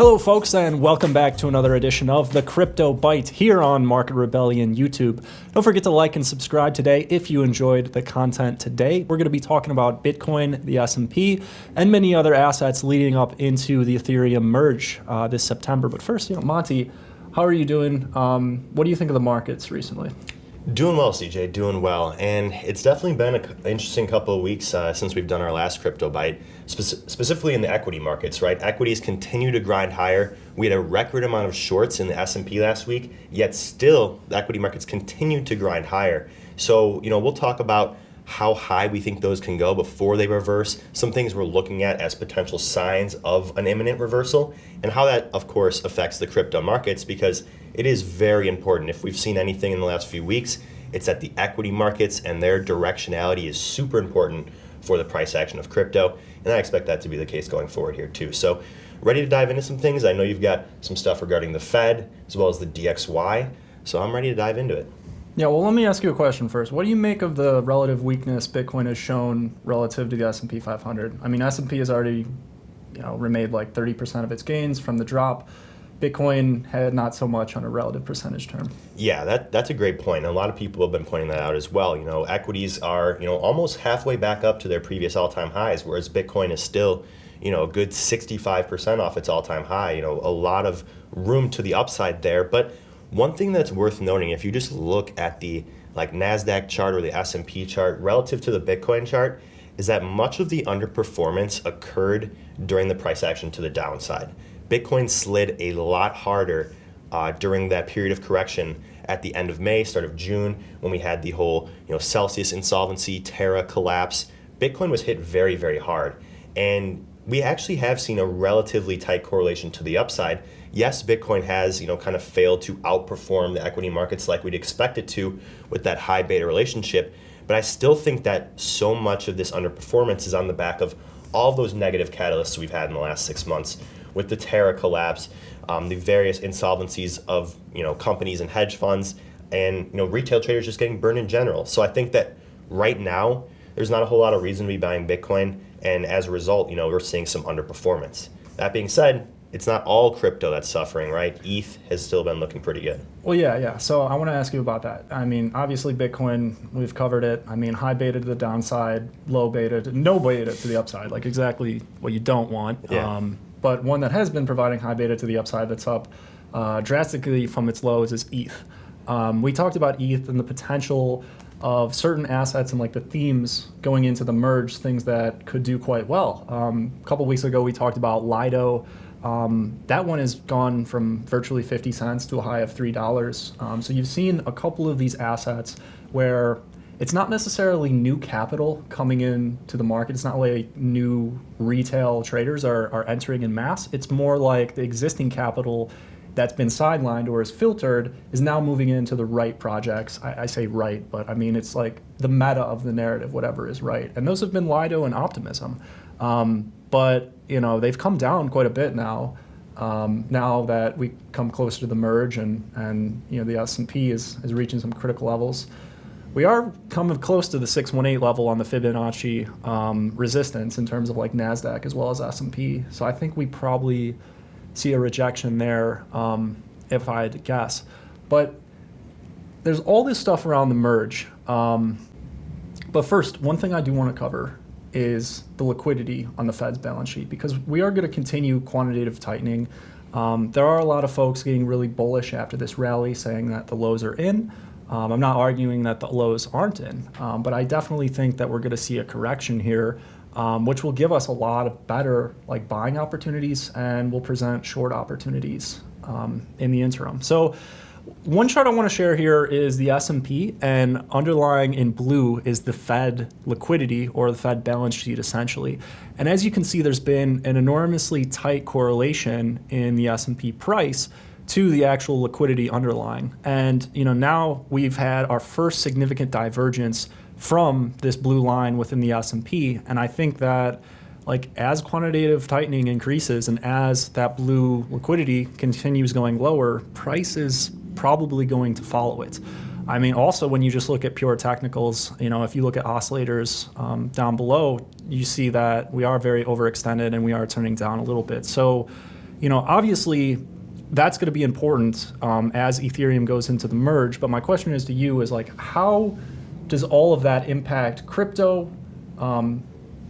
Hello folks, and welcome back to another edition of the Crypto Byte here on Market Rebellion YouTube. Don't forget to like and subscribe today if you enjoyed the content today. We're going to be talking about Bitcoin, the S&P, and many other assets leading up into the Ethereum merge this September. But first, Monte, how are you doing? What do you think of the markets recently? Doing well, CJ, doing well. And it's definitely been an interesting couple of weeks since we've done our last Crypto Byte, specifically in the equity markets, right? Equities continue to grind higher. We had a record amount of shorts in the S&P last week, yet still the equity markets continue to grind higher. So, we'll talk about how high we think those can go before they reverse, some things we're looking at as potential signs of an imminent reversal, and how that, of course, affects the crypto markets, because it is very important. If we've seen anything in the last few weeks, it's that the equity markets and their directionality is super important for the price action of crypto, and I expect that to be the case going forward here too. So ready to dive into some things. I know you've got some stuff regarding the Fed as well as the DXY, so I'm ready to dive into it. Yeah, well, let me ask you a question first. What do you make of the relative weakness Bitcoin has shown relative to the S&P 500? I mean, S&P has already, remade like 30% of its gains from the drop. Bitcoin had not so much on a relative percentage term. Yeah, that's a great point. And a lot of people have been pointing that out as well. Equities are, almost halfway back up to their previous all-time highs, whereas Bitcoin is still, a good 65% off its all-time high. A lot of room to the upside there. But one thing that's worth noting, if you just look at the NASDAQ chart or the S&P chart relative to the Bitcoin chart, is that much of the underperformance occurred during the price action to the downside. Bitcoin slid a lot harder during that period of correction at the end of May, start of June, when we had the whole Celsius insolvency, Terra collapse. Bitcoin was hit very, very hard. And we actually have seen a relatively tight correlation to the upside. Yes, Bitcoin has kind of failed to outperform the equity markets like we'd expect it to with that high beta relationship. But I still think that so much of this underperformance is on the back of all of those negative catalysts we've had in the last 6 months, with the Terra collapse, the various insolvencies of companies and hedge funds, and retail traders just getting burned in general. So I think that right now there's not a whole lot of reason to be buying Bitcoin, and as a result, we're seeing some underperformance. That being said, it's not all crypto that's suffering, right? ETH has still been looking pretty good. Well, yeah. So I want to ask you about that. I mean, obviously Bitcoin, we've covered it. I mean, high beta to the downside, low beta to no beta to the upside, like exactly what you don't want. Yeah. But one that has been providing high beta to the upside that's up drastically from its lows is ETH. We talked about ETH and the potential of certain assets and the themes going into the merge, things that could do quite well. A couple weeks ago, we talked about Lido. That one has gone from virtually 50 cents to a high of $3. So you've seen a couple of these assets where it's not necessarily new capital coming into the market. It's not like new retail traders are entering en masse. It's more like the existing capital that's been sidelined or is filtered is now moving into the right projects. I say right, but I mean, it's like the meta of the narrative, whatever is right. And those have been Lido and Optimism. But they've come down quite a bit now. Now that we come closer to the merge and the S&P is reaching some critical levels. We are coming close to the 618 level on the Fibonacci resistance in terms of NASDAQ as well as S&P. So I think we probably see a rejection there if I had to guess. But there's all this stuff around the merge. But first, one thing I do want to cover is the liquidity on the Fed's balance sheet, because we are going to continue quantitative tightening. There are a lot of folks getting really bullish after this rally, saying that the lows are in. I'm not arguing that the lows aren't in, but I definitely think that we're going to see a correction here, which will give us a lot of better buying opportunities and will present short opportunities in the interim. So one chart I want to share here is the S&P, and underlying in blue is the Fed liquidity, or the Fed balance sheet essentially. And as you can see, there's been an enormously tight correlation in the S&P price to the actual liquidity underlying. And now we've had our first significant divergence from this blue line within the S&P, and I think that as quantitative tightening increases and as that blue liquidity continues going lower, price is probably going to follow it. I mean, also when you just look at pure technicals, if you look at oscillators down below, you see that we are very overextended and we are turning down a little bit. So Obviously that's going to be important as Ethereum goes into the merge. But my question is to you is like, how does all of that impact crypto?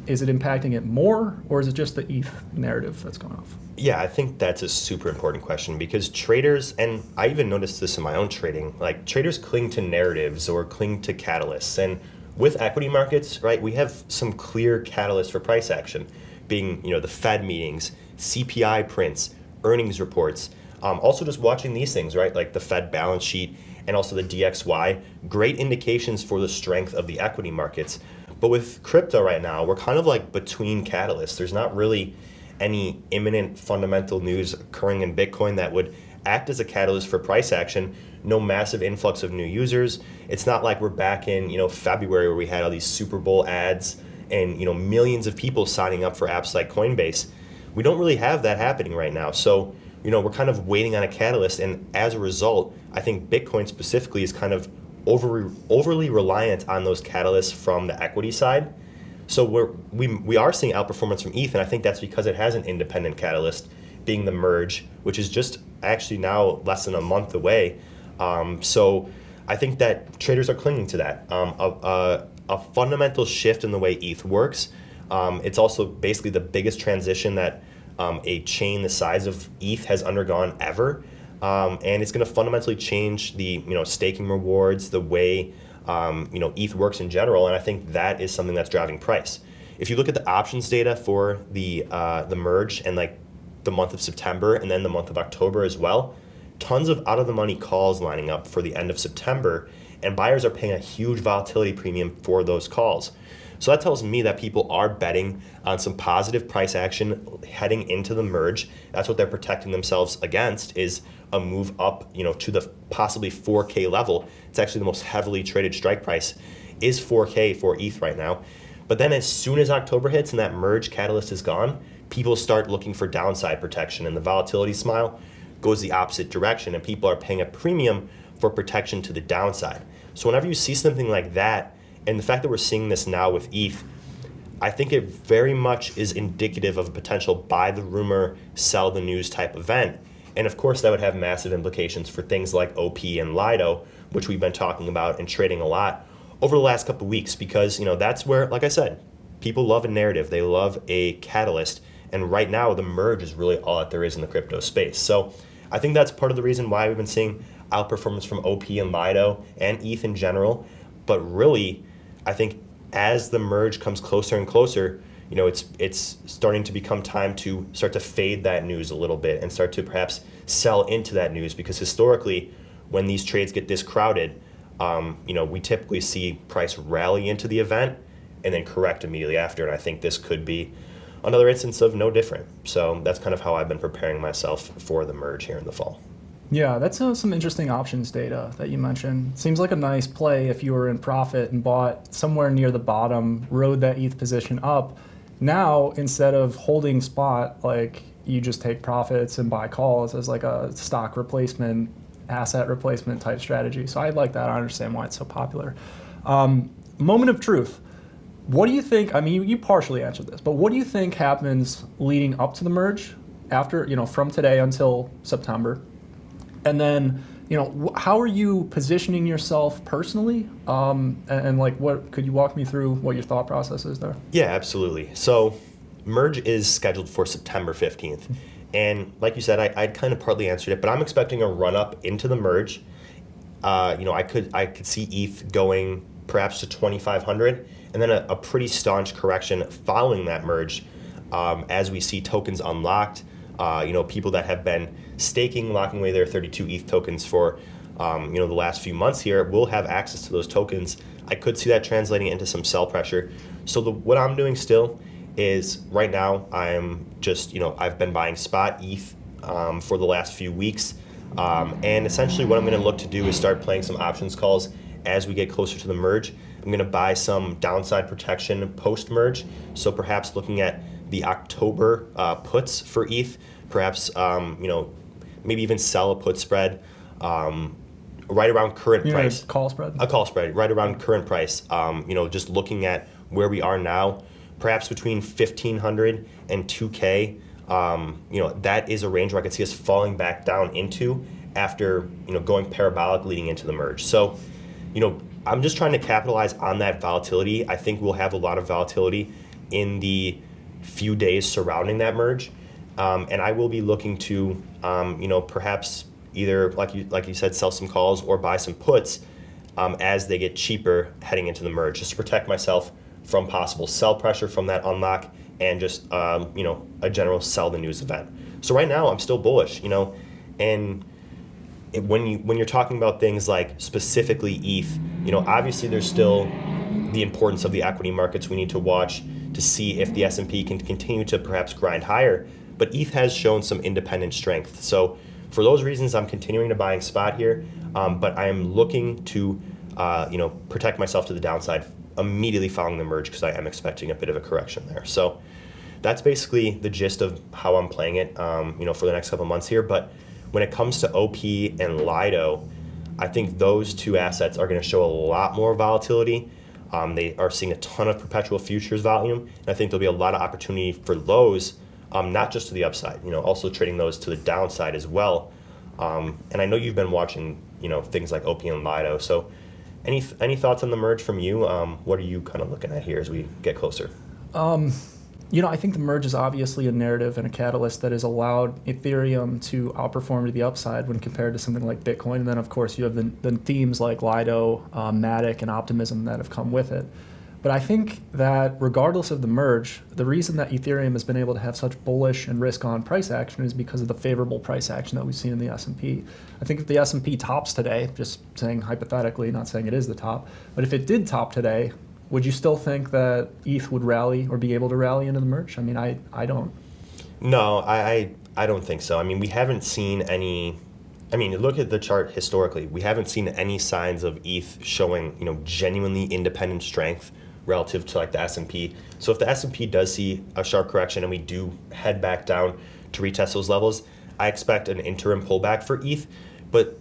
Is it impacting it more, or is it just the ETH narrative that's going off? Yeah, I think that's a super important question because traders, and I even noticed this in my own trading, like traders cling to narratives or cling to catalysts. And with equity markets, right, we have some clear catalysts for price action, being, the Fed meetings, CPI prints, earnings reports. Also just watching these things, right, like the Fed balance sheet and also the DXY, great indications for the strength of the equity markets. But with crypto right now, we're kind of like between catalysts. There's not really any imminent fundamental news occurring in Bitcoin that would act as a catalyst for price action. No massive influx of new users. It's not like we're back in February where we had all these Super Bowl ads and millions of people signing up for apps like Coinbase. We don't really have that happening right now. So we're kind of waiting on a catalyst, and as a result, I think Bitcoin specifically is kind of overly reliant on those catalysts from the equity side. So we are seeing outperformance from ETH, and I think that's because it has an independent catalyst, being the merge, which is just actually now less than a month away. So I think that traders are clinging to that. A fundamental shift in the way ETH works. It's also basically the biggest transition that a chain the size of ETH has undergone ever. And it's going to fundamentally change the staking rewards, the way ETH works in general, and I think that is something that's driving price. If you look at the options data for the merge and like the month of September and then the month of October as well, tons of out of the money calls lining up for the end of September, and buyers are paying a huge volatility premium for those calls. So that tells me that people are betting on some positive price action heading into the merge. That's what they're protecting themselves against, is a move up, to the possibly 4K level. It's actually the most heavily traded strike price is 4K for ETH right now. But then as soon as October hits and that merge catalyst is gone, people start looking for downside protection, and the volatility smile goes the opposite direction, and people are paying a premium for protection to the downside. So whenever you see something like that, and the fact that we're seeing this now with ETH, I think it very much is indicative of a potential buy the rumor, sell the news type event. And of course, that would have massive implications for things like OP and Lido, which we've been talking about and trading a lot over the last couple of weeks, because that's where, like I said, people love a narrative, they love a catalyst, and right now the merge is really all that there is in the crypto space. So I think that's part of the reason why we've been seeing outperformance from OP and Lido and ETH in general. But really, I think as the merge comes closer and closer, it's starting to become time to start to fade that news a little bit and start to perhaps sell into that news, because historically, when these trades get this crowded, we typically see price rally into the event and then correct immediately after. And I think this could be another instance of no different. So that's kind of how I've been preparing myself for the merge here in the fall. Yeah, that's some interesting options data that you mentioned. Seems like a nice play if you were in profit and bought somewhere near the bottom, rode that ETH position up. Now, instead of holding spot, like you just take profits and buy calls as like a stock replacement, asset replacement type strategy. So I like that. I understand why it's so popular. Moment of truth. What do you think? I mean, you partially answered this, but what do you think happens leading up to the merge after, from today until September? And then, how are you positioning yourself personally? And like, what could you walk me through what your thought process is there? Yeah, absolutely. So merge is scheduled for September 15th. And like you said, I'd kind of partly answered it, but I'm expecting a run up into the merge. I could see ETH going perhaps to 2,500, and then a pretty staunch correction following that merge as we see tokens unlocked. People that have been staking, locking away their 32 ETH tokens for, the last few months here will have access to those tokens. I could see that translating into some sell pressure. So what I'm doing still is right now I'm just, I've been buying spot ETH for the last few weeks. And essentially what I'm going to look to do is start playing some options calls as we get closer to the merge. I'm going to buy some downside protection post-merge. So perhaps looking at the October puts for ETH, perhaps maybe even sell a put spread right around current price. A call spread? A call spread right around current price. Just looking at where we are now, perhaps between 1,500 and 2K that is a range where I could see us falling back down into after, going parabolic leading into the merge. So, I'm just trying to capitalize on that volatility. I think we'll have a lot of volatility in the few days surrounding that merge. And I will be looking to, perhaps either, like you said, sell some calls or buy some puts as they get cheaper heading into the merge, just to protect myself from possible sell pressure from that unlock and just, a general sell the news event. So right now I'm still bullish, and when you're talking about things like specifically ETH, obviously there's still the importance of the equity markets we need to watch to see if the S&P can continue to perhaps grind higher. But ETH has shown some independent strength. So for those reasons, I'm continuing to buying spot here, but I am looking to, protect myself to the downside immediately following the merge because I am expecting a bit of a correction there. So that's basically the gist of how I'm playing it, for the next couple of months here. But when it comes to OP and Lido, I think those two assets are going to show a lot more volatility. They are seeing a ton of perpetual futures volume, and I think there'll be a lot of opportunity for those, not just to the upside, also trading those to the downside as well. And I know you've been watching, things like OP and Lido. So any thoughts on the merge from you? What are you kind of looking at here as we get closer? I think the merge is obviously a narrative and a catalyst that has allowed Ethereum to outperform to the upside when compared to something like Bitcoin. And then, of course, you have the themes like Lido, Matic, and Optimism that have come with it. But I think that regardless of the merge, the reason that Ethereum has been able to have such bullish and risk-on price action is because of the favorable price action that we've seen in the S&P. I think if the S&P tops today, just saying hypothetically, not saying it is the top, but if it did top today, would you still think that ETH would rally or be able to rally into the merge? I mean, I don't. No, I don't think so. I mean, we haven't seen any. I mean, look at the chart historically. We haven't seen any signs of ETH showing, genuinely independent strength relative to like the S&P. So if the S&P does see a sharp correction and we do head back down to retest those levels, I expect an interim pullback for ETH. But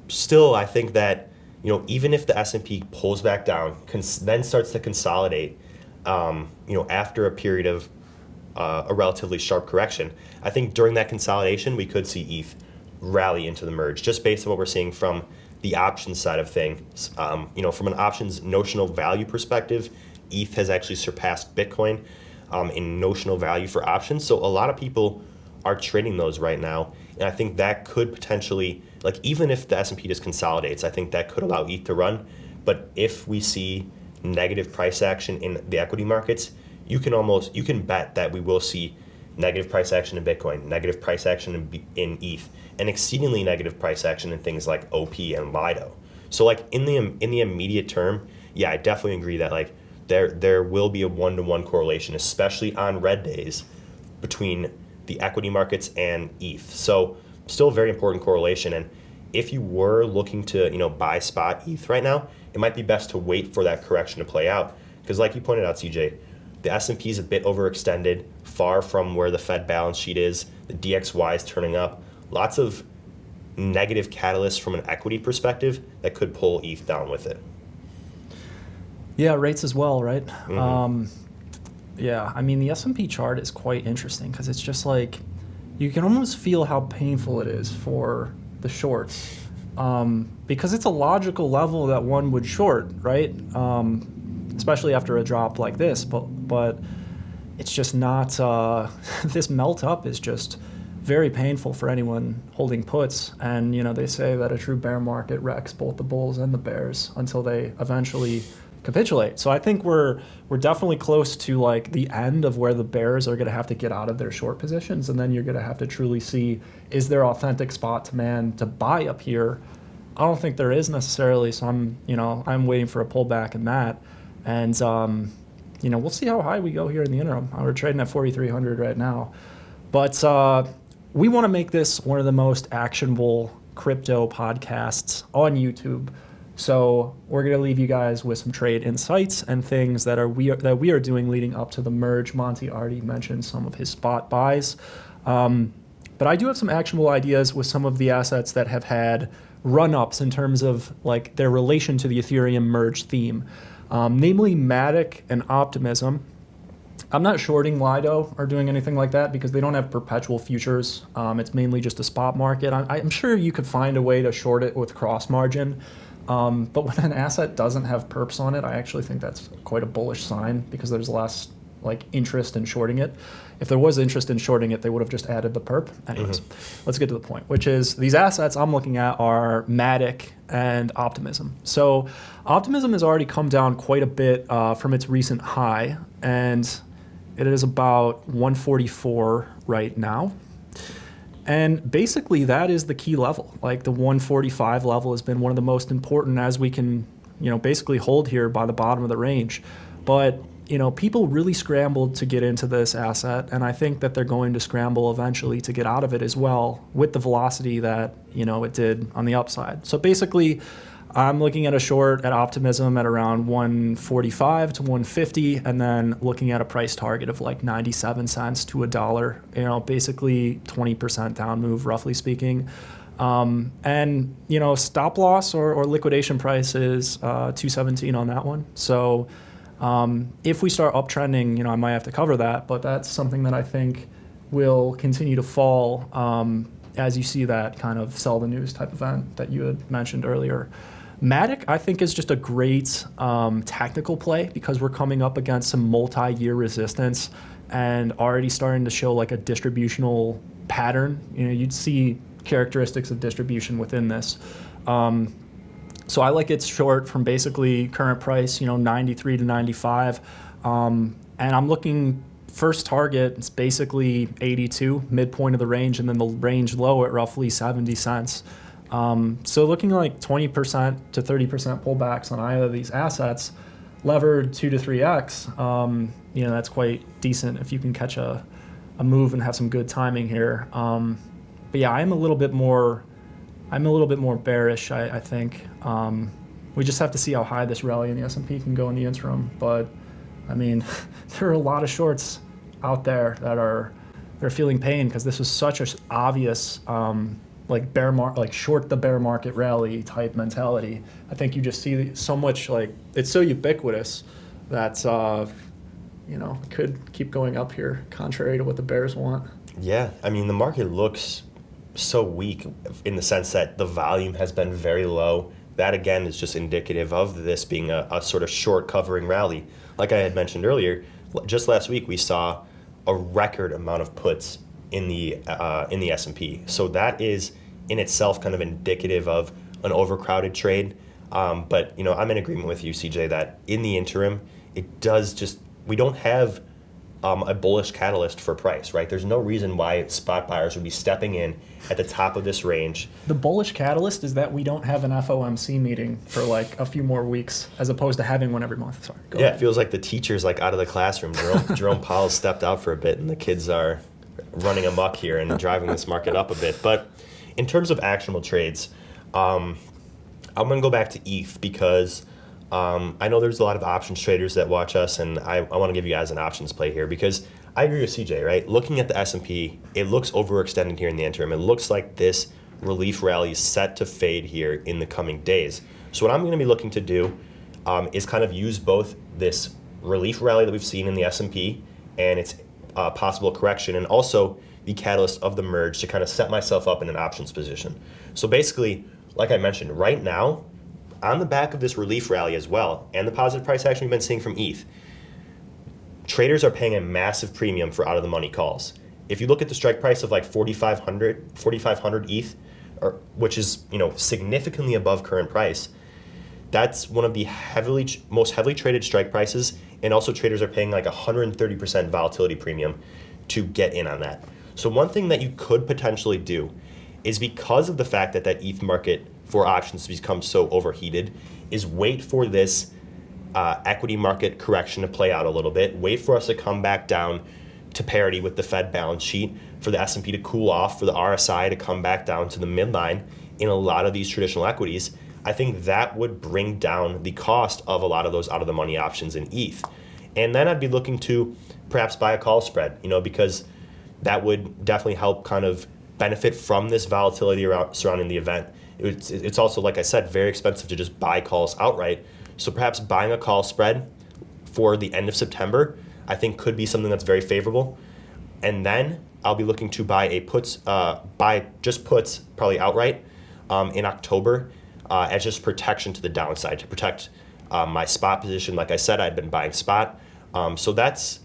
still, I think that even if the S&P pulls back down, then starts to consolidate, after a period of a relatively sharp correction, I think during that consolidation, we could see ETH rally into the merge, just based on what we're seeing from the options side of things. From an options notional value perspective, ETH has actually surpassed Bitcoin in notional value for options. So a lot of people are trading those right now. And I think that could potentially, even if the S&P just consolidates, I think that could allow ETH to run. But if we see negative price action in the equity markets, you can bet that we will see negative price action in Bitcoin, negative price action in ETH, and exceedingly negative price action in things like OP and Lido. So in the immediate term, yeah, I definitely agree that there will be a one-to-one correlation, especially on red days, between the equity markets and ETH. So still a very important correlation. And if you were looking to buy spot ETH right now, it might be best to wait for that correction to play out. Because like you pointed out, CJ, the S&P is a bit overextended, far from where the Fed balance sheet is. The DXY is turning up. Lots of negative catalysts from an equity perspective that could pull ETH down with it. Yeah, rates as well, right? Mm-hmm. Yeah, I mean, the S&P chart is quite interesting because it's just you can almost feel how painful it is for the shorts because it's a logical level that one would short, right? Especially after a drop like this, but it's just not, this melt up is just very painful for anyone holding puts. And, they say that a true bear market wrecks both the bulls and the bears until they eventually capitulate. So I think we're definitely close to the end of where the bears are going to have to get out of their short positions, and then you're going to have to truly see, is there authentic spot demand to buy up here? I don't think there is necessarily, so I'm waiting for a pullback in that, and we'll see how high we go here in the interim. We're trading at 4,300 right now, but we want to make this one of the most actionable crypto podcasts on YouTube. So we're going to leave you guys with some trade insights and things that we are doing leading up to the merge. Monte already mentioned some of his spot buys. But I do have some actionable ideas with some of the assets that have had run-ups in terms of their relation to the Ethereum merge theme, namely Matic and Optimism. I'm not shorting Lido or doing anything like that because they don't have perpetual futures. It's mainly just a spot market. I'm sure you could find a way to short it with cross margin. But when an asset doesn't have perps on it, I actually think that's quite a bullish sign because there's less like interest in shorting it. If there was interest in shorting it, they would have just added the perp. Anyways, let's get to the point, which is these assets I'm looking at are Matic and Optimism. So Optimism has already come down quite a bit from its recent high, and it is about 144 right now. And basically that is the key level. Like the 145 level has been one of the most important as we can, basically hold here by the bottom of the range. But people really scrambled to get into this asset, and I think that they're going to scramble eventually to get out of it as well with the velocity that, it did on the upside. So basically, I'm looking at a short at Optimism at around 145 to 150, and then looking at a price target of like 97 cents to $1, basically 20% down move, roughly speaking. And, stop loss or liquidation price is 217 on that one. So if we start uptrending, I might have to cover that, but that's something that I think will continue to fall as you see that kind of sell the news type event that you had mentioned earlier. Matic, I think, is just a great tactical play because we're coming up against some multi-year resistance and already starting to show like a distributional pattern. You'd see characteristics of distribution within this. So I like its short from basically current price, 93 to 95. And I'm looking first target, it's basically 82, midpoint of the range, and then the range low at roughly 70 cents. So looking like 20% to 30% pullbacks on either of these assets, levered 2 to 3x, that's quite decent if you can catch a move and have some good timing here. But yeah, I'm a little bit more bearish, I think. We just have to see how high this rally in the S&P can go in the interim. But I mean, there are a lot of shorts out there they're feeling pain because this was such an obvious short the bear market rally type mentality. I think you just see so much it's so ubiquitous that could keep going up here, contrary to what the bears want. Yeah, I mean the market looks so weak in the sense that the volume has been very low. That again is just indicative of this being a sort of short covering rally. Like I had mentioned earlier, just last week we saw a record amount of puts in the S&P. So that is in itself kind of indicative of an overcrowded trade. But I'm in agreement with you, CJ, that in the interim, we don't have a bullish catalyst for price, right? There's no reason why spot buyers would be stepping in at the top of this range. The bullish catalyst is that we don't have an FOMC meeting for like a few more weeks, as opposed to having one every month. Sorry. Go ahead. It feels like the teacher's like out of the classroom. Jerome Powell stepped out for a bit, and the kids are running amok here and driving this market up a bit. But in terms of actionable trades, I'm going to go back to ETH because I know there's a lot of options traders that watch us, and I want to give you guys an options play here because I agree with CJ, right? Looking at the S&P, it looks overextended here in the interim. It looks like this relief rally is set to fade here in the coming days. So what I'm going to be looking to do is kind of use both this relief rally that we've seen in the S&P and its possible correction, and also the catalyst of the merge to kind of set myself up in an options position. So basically, like I mentioned, right now, on the back of this relief rally as well, and the positive price action we've been seeing from ETH, traders are paying a massive premium for out-of-the-money calls. If you look at the strike price of like 4,500 ETH, which is significantly above current price, that's one of the most heavily traded strike prices, and also traders are paying like 130% volatility premium to get in on that. So one thing that you could potentially do is, because of the fact that ETH market for options has become so overheated, is wait for this equity market correction to play out a little bit, wait for us to come back down to parity with the Fed balance sheet, for the S&P to cool off, for the RSI to come back down to the midline in a lot of these traditional equities. I think that would bring down the cost of a lot of those out-of-the-money options in ETH. And then I'd be looking to perhaps buy a call spread, because that would definitely help kind of benefit from this volatility surrounding the event. It's also, like I said, very expensive to just buy calls outright. So perhaps buying a call spread for the end of September, I think could be something that's very favorable. And then I'll be looking to buy puts probably outright in October as just protection to the downside, to protect my spot position. Like I said, I've been buying spot. So that's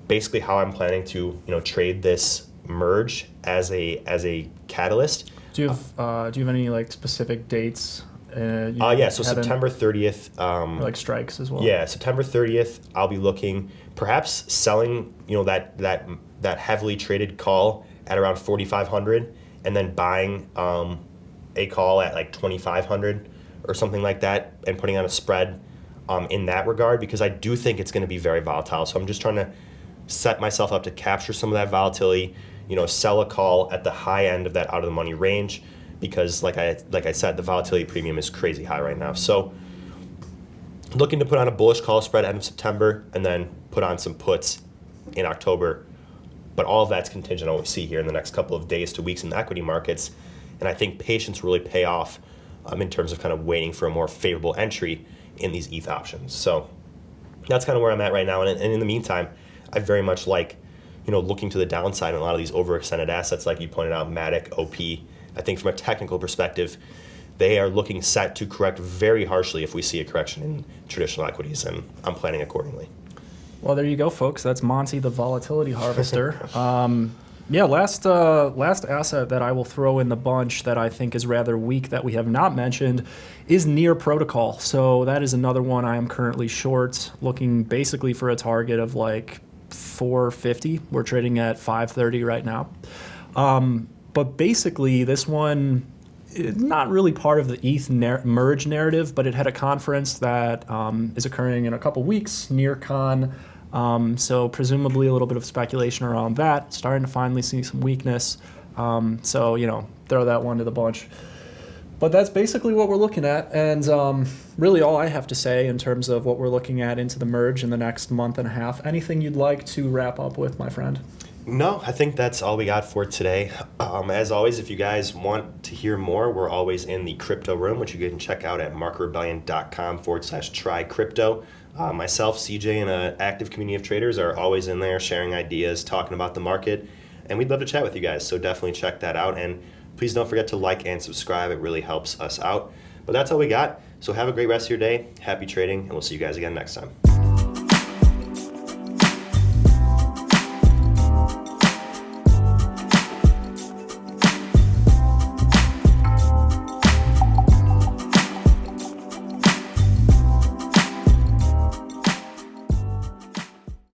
basically how I'm planning to trade this merge as a catalyst. Do you have any like specific dates? So September 30th. Like strikes as well. Yeah, September 30th. I'll be looking, perhaps selling, that heavily traded call at around 4,500, and then buying a call at like 2,500 or something like that, and putting on a spread in that regard, because I do think it's going to be very volatile. So I'm just trying to set myself up to capture some of that volatility. Sell a call at the high end of that out of the money range, because like I said, the volatility premium is crazy high right now. So looking to put on a bullish call spread end of September, and then put on some puts in October. But all of that's contingent on what we see here in the next couple of days to weeks in the equity markets. And I think patience really pay off in terms of kind of waiting for a more favorable entry in these ETH options. So that's kind of where I'm at right now. And in the meantime, I very much like looking to the downside in a lot of these overextended assets, like you pointed out, Matic, OP. I think from a technical perspective, they are looking set to correct very harshly if we see a correction in traditional equities, and I'm planning accordingly. Well, there you go, folks. That's Monte, the volatility harvester. Last asset that I will throw in the bunch that I think is rather weak that we have not mentioned is Near Protocol. So that is another one I am currently short, looking basically for a target of like 450. We're trading at 530 right now. But basically, this one is not really part of the ETH merge narrative, but it had a conference that is occurring in a couple weeks, NearCon. So presumably a little bit of speculation around that, starting to finally see some weakness. So, throw that one to the bunch. But that's basically what we're looking at, and really all I have to say in terms of what we're looking at into the merge in the next month and a half. Anything you'd like to wrap up with, my friend? No, I think that's all we got for today. As always, if you guys want to hear more, we're always in the crypto room, which you can check out at marketrebellion.com/try crypto. Myself, CJ, and an active community of traders are always in there sharing ideas, talking about the market, and we'd love to chat with you guys, so definitely check that out. And please don't forget to like and subscribe. It really helps us out. But that's all we got. So have a great rest of your day. Happy trading, and we'll see you guys again next time.